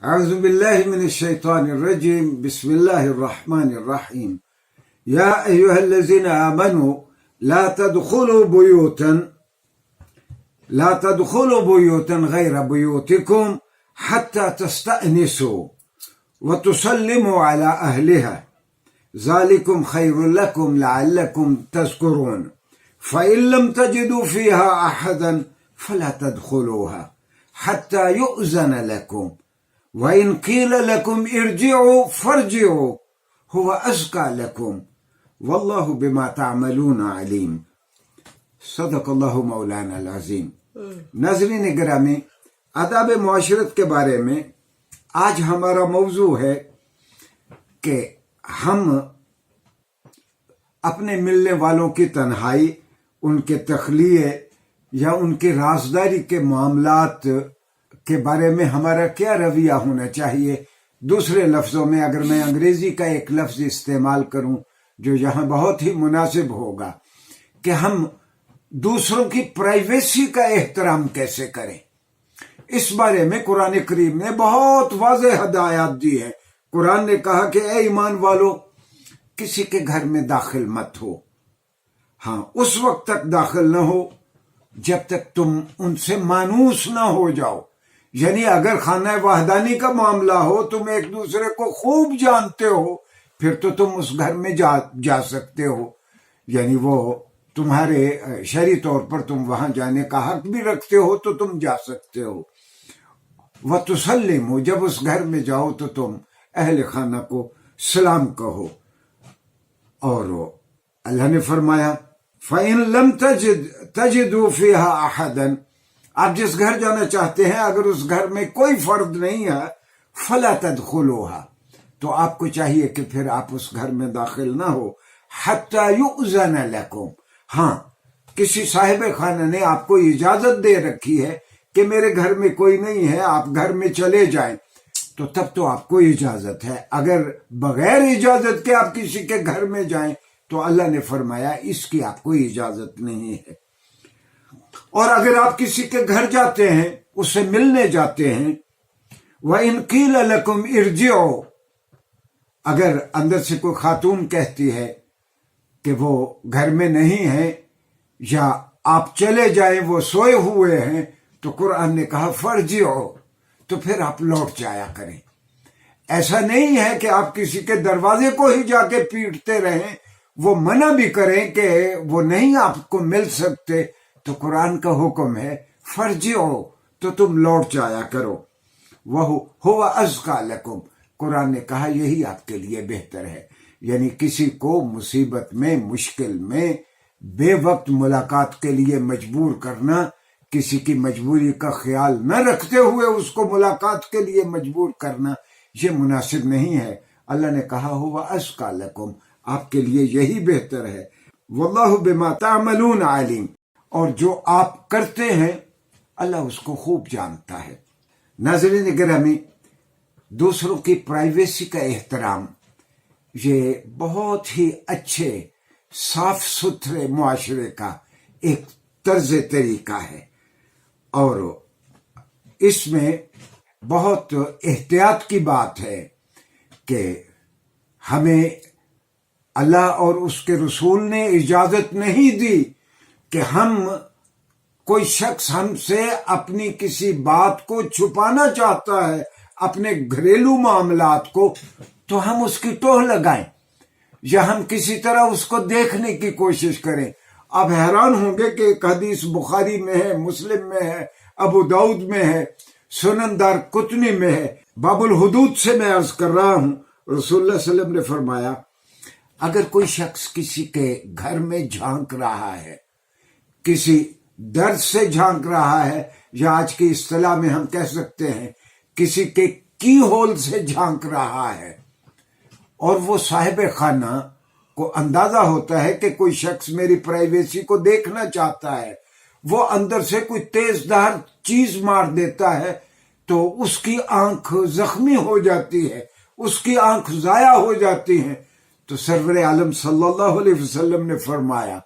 أعوذ بالله من الشيطان الرجيم. بسم الله الرحمن الرحيم. يا أيها الذين آمنوا لا تدخلوا بيوتا غير بيوتكم حتى تستأنسوا وتسلموا على أهلها ذلكم خير لكم لعلكم تذكرون فإن لم تجدوا فيها أحدا فلا تدخلوها حتى يؤذن لكم وإن قيل لكم ارجعوا فارجعوا هو أزكى لكم والله بما تعملون عليم. صدق اللہ مولانا العظیم. ناظرین گرامی، آداب معاشرت کے بارے میں آج ہمارا موضوع ہے کہ ہم اپنے ملنے والوں کی تنہائی، ان کے تخلیے یا ان کی رازداری کے معاملات کے بارے میں ہمارا کیا رویہ ہونا چاہیے. دوسرے لفظوں میں اگر میں انگریزی کا ایک لفظ استعمال کروں جو یہاں بہت ہی مناسب ہوگا کہ ہم دوسروں کی پرائیویسی کا احترام کیسے کریں. اس بارے میں قرآن کریم نے بہت واضح ہدایات دی ہے. قرآن نے کہا کہ اے ایمان والو، کسی کے گھر میں داخل مت ہو. ہاں، اس وقت تک داخل نہ ہو جب تک تم ان سے مانوس نہ ہو جاؤ. یعنی اگر خانہ وحدانی کا معاملہ ہو، تم ایک دوسرے کو خوب جانتے ہو، پھر تو تم اس گھر میں جا سکتے ہو. یعنی وہ تمہارے شرعی طور پر تم وہاں جانے کا حق بھی رکھتے ہو تو تم جا سکتے ہو. وَتُسَلِّمُوا، جب اس گھر میں جاؤ تو تم اہل خانہ کو سلام کہو. اور اللہ نے فرمایا فَإِن لَمْ تَجِدُوا فِيهَا أَحَدًا، آپ جس گھر جانا چاہتے ہیں اگر اس گھر میں کوئی فرد نہیں ہے فَلَا تَدْخُلُوهَا، تو آپ کو چاہیے کہ پھر آپ اس گھر میں داخل نہ ہو. حَتَّى يُؤْذَنَ لَكُمْ، ہاں کسی صاحب خانہ نے آپ کو اجازت دے رکھی ہے کہ میرے گھر میں کوئی نہیں ہے، آپ گھر میں چلے جائیں، تو تب تو آپ کو اجازت ہے. اگر بغیر اجازت کے آپ کسی کے گھر میں جائیں تو اللہ نے فرمایا اس کی آپ کو اجازت نہیں ہے. اور اگر آپ کسی کے گھر جاتے ہیں، اس سے ملنے جاتے ہیں، وَإِن قِيلَ لَكُمْ ارْجِعُوا، اگر اندر سے کوئی خاتون کہتی ہے کہ وہ گھر میں نہیں ہے یا آپ چلے جائیں وہ سوئے ہوئے ہیں، تو قرآن نے کہا فَارْجِعُوا، تو پھر آپ لوٹ جایا کریں. ایسا نہیں ہے کہ آپ کسی کے دروازے کو ہی جا کے پیٹتے رہیں. وہ منع بھی کریں کہ وہ نہیں آپ کو مل سکتے تو قرآن کا حکم ہے فَارْجِعُوا، تو تم لوٹ جایا کرو. وَهُوَ أَزْكَى لَكُمْ، قرآن نے کہا یہی آپ کے لیے بہتر ہے. یعنی کسی کو مصیبت میں، مشکل میں، بے وقت ملاقات کے لیے مجبور کرنا، کسی کی مجبوری کا خیال نہ رکھتے ہوئے اس کو ملاقات کے لیے مجبور کرنا، یہ مناسب نہیں ہے. اللہ نے کہا ہوا أَزْكَى لَكُمْ، آپ کے لیے یہی بہتر ہے. وَاللَّهُ بِمَا تَعْمَلُونَ عَلِيمٌ، اور جو آپ کرتے ہیں اللہ اس کو خوب جانتا ہے. ناظرین گرامی، دوسروں کی پرائیویسی کا احترام یہ بہت ہی اچھے صاف ستھرے معاشرے کا ایک طرز طریقہ ہے، اور اس میں بہت احتیاط کی بات ہے کہ ہمیں اللہ اور اس کے رسول نے اجازت نہیں دی کہ ہم کوئی شخص ہم سے اپنی کسی بات کو چھپانا چاہتا ہے، اپنے گھریلو معاملات کو، تو ہم اس کی ٹوہ لگائیں یا ہم کسی طرح اس کو دیکھنے کی کوشش کریں. آپ حیران ہوں گے کہ ایک حدیث بخاری میں ہے، مسلم میں ہے، ابو داؤد میں ہے، سنن دار قطنی میں ہے. باب الحدود سے میں عرض کر رہا ہوں، رسول اللہ صلی اللہ علیہ وسلم نے فرمایا اگر کوئی شخص کسی کے گھر میں جھانک رہا ہے، کسی درد سے جھانک رہا ہے، یا آج کی اصطلاح میں ہم کہہ سکتے ہیں کسی کے کی ہول سے جھانک رہا ہے، اور وہ صاحب خانہ کو اندازہ ہوتا ہے کہ کوئی شخص میری پرائیویسی کو دیکھنا چاہتا ہے، وہ اندر سے کوئی تیز دھار چیز مار دیتا ہے تو اس کی آنکھ زخمی ہو جاتی ہے، اس کی آنکھ ضائع ہو جاتی ہے. تو سرور عالم صلی اللہ علیہ وسلم نے فرمایا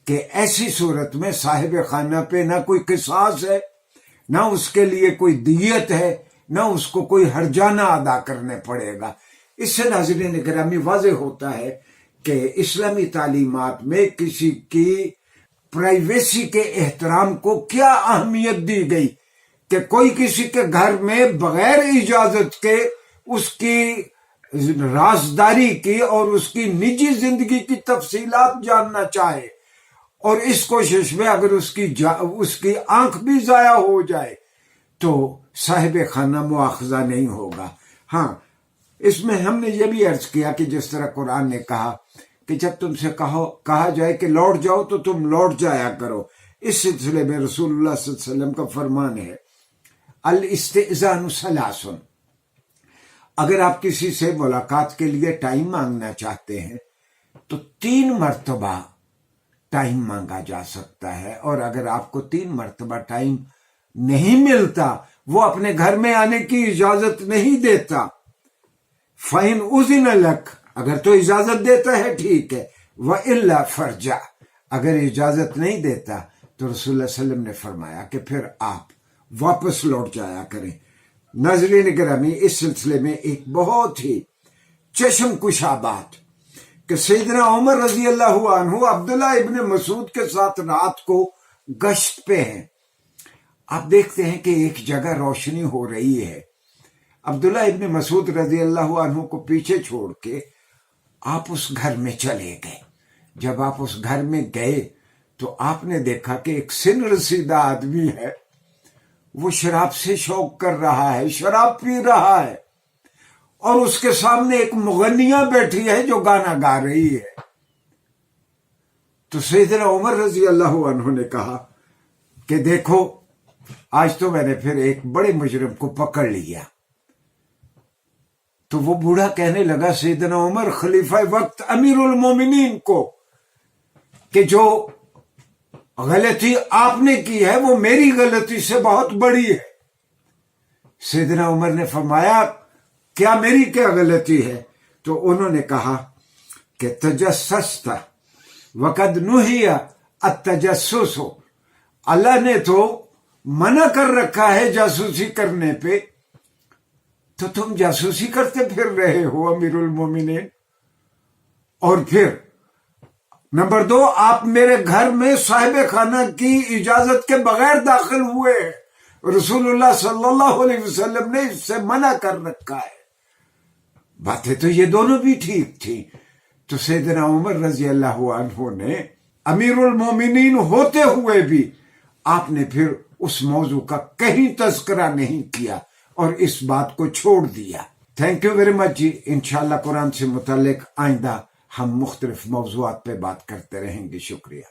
کہ ایسی صورت میں صاحب خانہ پہ نہ کوئی قصاص ہے، نہ اس کے لیے کوئی دیت ہے، نہ اس کو کوئی ہرجانہ ادا کرنے پڑے گا۔ اس سے ناظرین گرامی واضح ہوتا ہے کہ اسلامی تعلیمات میں کسی کی پرائیویسی کے احترام کو کیا اہمیت دی گئی کہ کوئی کسی کے گھر میں بغیر اجازت کے اس کی رازداری کی اور اس کی نجی زندگی کی تفصیلات جاننا چاہے، اور اس کوشش میں اگر اس کی آنکھ بھی ضائع ہو جائے تو صاحب خانہ مواخذہ نہیں ہوگا۔ ہاں، اس میں ہم نے یہ بھی عرض کیا کہ جس طرح قرآن نے کہا کہ جب تم سے کہا جائے کہ لوٹ جاؤ تو تم لوٹ جایا کرو، اس سلسلے میں رسول اللہ صلی اللہ علیہ وسلم کا فرمان ہے الاستئذان ثلاث، اگر آپ کسی سے ملاقات کے لیے ٹائم مانگنا چاہتے ہیں تو 3 مرتبہ ٹائم مانگا جا سکتا ہے، اور اگر آپ کو 3 مرتبہ ٹائم نہیں ملتا، وہ اپنے گھر میں آنے کی اجازت نہیں دیتا، فَإِنْ أُذِنَ لَكَ، اگر تو اجازت دیتا ہے ٹھیک ہے، وَإِلَّا فَرْجَعْ، اگر اجازت نہیں دیتا تو رسول اللہ صلی اللہ علیہ وسلم نے فرمایا کہ پھر آپ واپس لوٹ جایا کریں۔ ناظرین گرامی، اس سلسلے میں ایک بہت ہی چشم کشا بات کہ سیدنا عمر رضی اللہ عنہ عبداللہ ابن مسعود کے ساتھ رات کو گشت پہ ہیں۔ آپ دیکھتے ہیں کہ ایک جگہ روشنی ہو رہی ہے، عبداللہ ابن مسعود رضی اللہ عنہ کو پیچھے چھوڑ کے آپ اس گھر میں چلے گئے۔ جب آپ اس گھر میں گئے تو آپ نے دیکھا کہ ایک سن رسیدہ آدمی ہے، وہ شراب سے شوق کر رہا ہے، شراب پی رہا ہے، اور اس کے سامنے ایک مغنیہ بیٹھی ہے جو گانا گا رہی ہے۔ تو سیدنا عمر رضی اللہ عنہ نے کہا کہ دیکھو، آج تو میں نے پھر ایک بڑے مجرم کو پکڑ لیا۔ تو وہ بوڑھا کہنے لگا سیدنا عمر خلیفہ وقت امیر المومنین کو کہ جو غلطی آپ نے کی ہے وہ میری غلطی سے بہت بڑی ہے۔ سیدنا عمر نے فرمایا کیا میری کیا غلطی ہے؟ تو انہوں نے کہا کہ تجسست وقد نہی التجسس، اللہ نے تو منع کر رکھا ہے جاسوسی کرنے پہ، تو تم جاسوسی کرتے پھر رہے ہو امیر المومنین۔ اور پھر نمبر 2، آپ میرے گھر میں صاحب خانہ کی اجازت کے بغیر داخل ہوئے، رسول اللہ صلی اللہ علیہ وسلم نے اس سے منع کر رکھا ہے۔ باتیں تو یہ دونوں بھی ٹھیک تھی۔ تو سیدنا عمر رضی اللہ عنہ نے امیر المومنین ہوتے ہوئے بھی آپ نے پھر اس موضوع کا کہیں تذکرہ نہیں کیا اور اس بات کو چھوڑ دیا۔ تھینک یو ویری مچ جی۔ انشاءاللہ قرآن سے متعلق آئندہ ہم مختلف موضوعات پہ بات کرتے رہیں گے۔ شکریہ۔